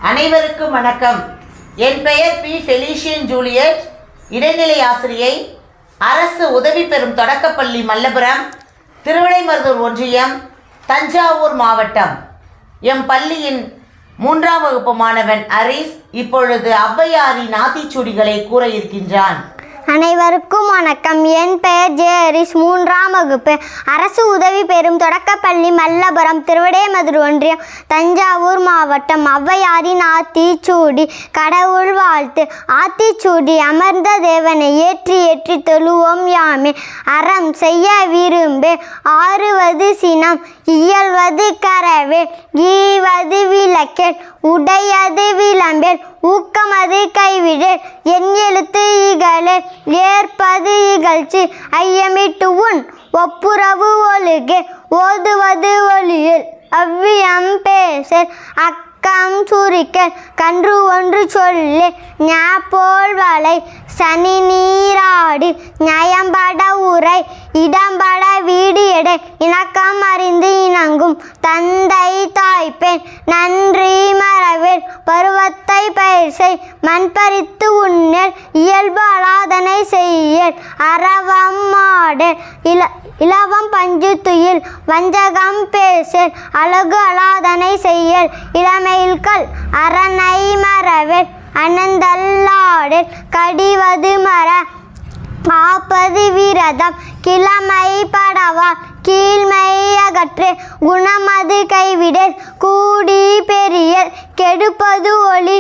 அனைவருக்கும் வணக்கம். என் பெயர் பி. ஃபெலிஷியன் ஜூலியட், இடைநிலை ஆசிரியை, அரசு உதவி பெறும் தொடக்கப்பள்ளி மல்லபுரம், திருவிடைமருதூர் ஒன்றியம், தஞ்சாவூர் மாவட்டம். எம் பள்ளியின் 3ஆம் வகுப்பு மாணவன் அரிஸ் இப்பொழுது ஔவையாரின் ஆத்திச்சூடிகளை கூற இருக்கின்றான். அனைவருக்கும் வணக்கம். என் பெயர் ஜே அரிஸ், 3ஆம் வகுப்பு, அரசு உதவி பெறும் தொடக்கப்பள்ளி மல்லபுரம், திருவிடைமருதூர் ஒன்றியம், தஞ்சாவூர் மாவட்டம். ஔவையாரின் ஆத்திச்சூடி. கடவுள் வாழ்த்து. ஆத்திச்சூடி. அமர்ந்த தேவனை ஏற்றி ஏற்றி தொழுவோம் யாமே. அறம் செய்ய விரும்பே ஆறுவது சினம், இயல்வது கரவே, ஈவது விளக்கேல், உடையது விளம்பேல், ஊக்கமது கைவிடேல், என் எழுத்து இகழேல், ஏற்பது இகழ்ச்சி, ஐயமிட்டு உன் ஒப்புரவு ஒழுகே, ஓதுவது ஒளியல், அவ்வியம் பேசல், அக்கம் சுரிக்கல், கன்று ஒன்று சொல்லு, ஞாபோல் வளை, சனி நீராடு, நயம்பட உரை, இடம்பட வீடு எடை, இணக்கம் அறிந்து இணங்கும் தந்தை தாய்ப்பெண், நன்றி மறவேல், பருவத்தை பயிர் செய், மண் பறித்து உண்ணேல், இயல்பு அலாதனை செய்யல், அறவம் மாடல், இலவம் பஞ்சு துயில், வஞ்சகம் பேசல், அழகு அலாதனை செய்யல், இளமையில்கள் அரணை மறவேல், அனந்தல்லாடல், கடிவது மர, காப்பது விரதம், கிழமை படவா, கீழ்மை அகற்று, குணமது கைவிடல், கூடி பெரியல், கெடுப்பது ஒளி,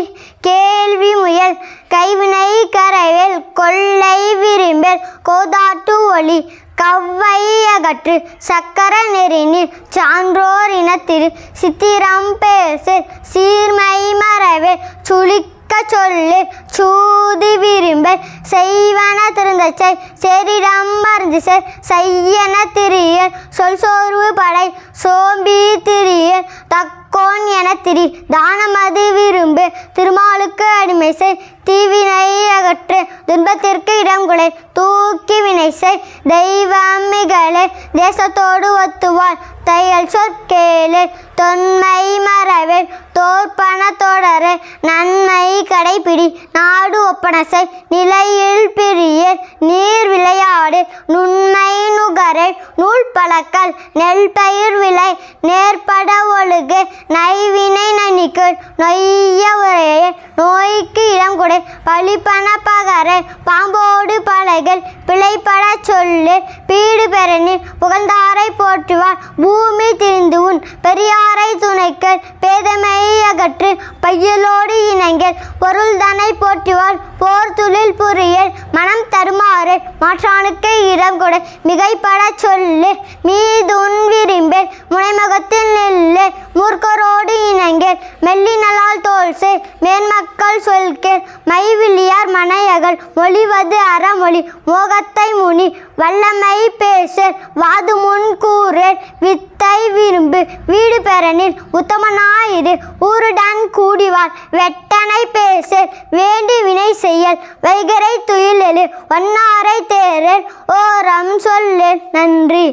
கேள்வி முயல், கைவினை கரைவேல், கொள்ளை விரும்பேல், கோதாட்டு ஒளி, கவ்வை அகற்று, சக்கர நெறினில், சான்றோர் இனத்திரு, சித்திரம் பேசு, சீர்மை மறவேல், சுளிக்க சொல்லு, சூது விரும்பல், செய்வன திருந்தச்சை, செரிடம் மருந்து செய், செய்யன திரியல், சொல் சோர்வு படை, சோம்பி திரியல், தக்கோன் என திரி, தானமது விரும்பு, திருமாலுக்கு அடிமை செய், தீவினை அகற்று, துன்பத்திற்கு இடம் கொடை, தூக்கி வினை செய், தெய்வம் மிகழே, தேசத்தோடு ஒத்துவாள், தையல் சொற்கேளே, தொன்மை மறவேல், தோற்பன தொடரே, நன்மை கடைப்பிடி, நாடு ஒப்பன செய், நிலையில் பிரியல், நீர் விளையாடு, நுண்மை நுகரேல், நூல் பழக்கல், நெல் பயிர் விளை, நேர்பட ஒழுகு, நைவினை நனிக்குள், நொய்ய உரையே, நோய்க்கு இடம் கொடை, பழிப்பன பகரே, பாம்போடு பழகல், பிழைப்பட சொல்லு, பீடு பெறனில், புகழ்ந்தாரை போற்றுவார், பூமி திரிந்து உன் பெரியாரை துணைக்கல், பேதமை அகற்று, பையலோடு இணங்கல், பொருள்தனை போற்றுவார், போர் துளில் புரியல், மனம் தருமாறு, மாற்றானுக்கு இடம் கொடை, மிகைப்பட சொல்லு, மீதுன் விரும்பேல், முனைமுகத்தில் நெல்லு, மூர்க்கரோடு இணங்கல், மெல்லினலால் தோல் செய், மேன்மக்கள் சொல்கேள், மைவிலியார் மனையகள், மொழிவது அறமொழி, மோகத்தை முனி, வல்லமை பேசல், வாது முன் கூறேல், வித்தை விரும்பு, வீடு பெறனில், உத்தமனாயிரு, ஊருடன் கூடிவார், வெட்டனை பேசல், வேண்டி வினை செய்யல், வைகரை துயிலெழு, வண்ணாரை தேரல், ஓரம் சொல்லல். நன்றி.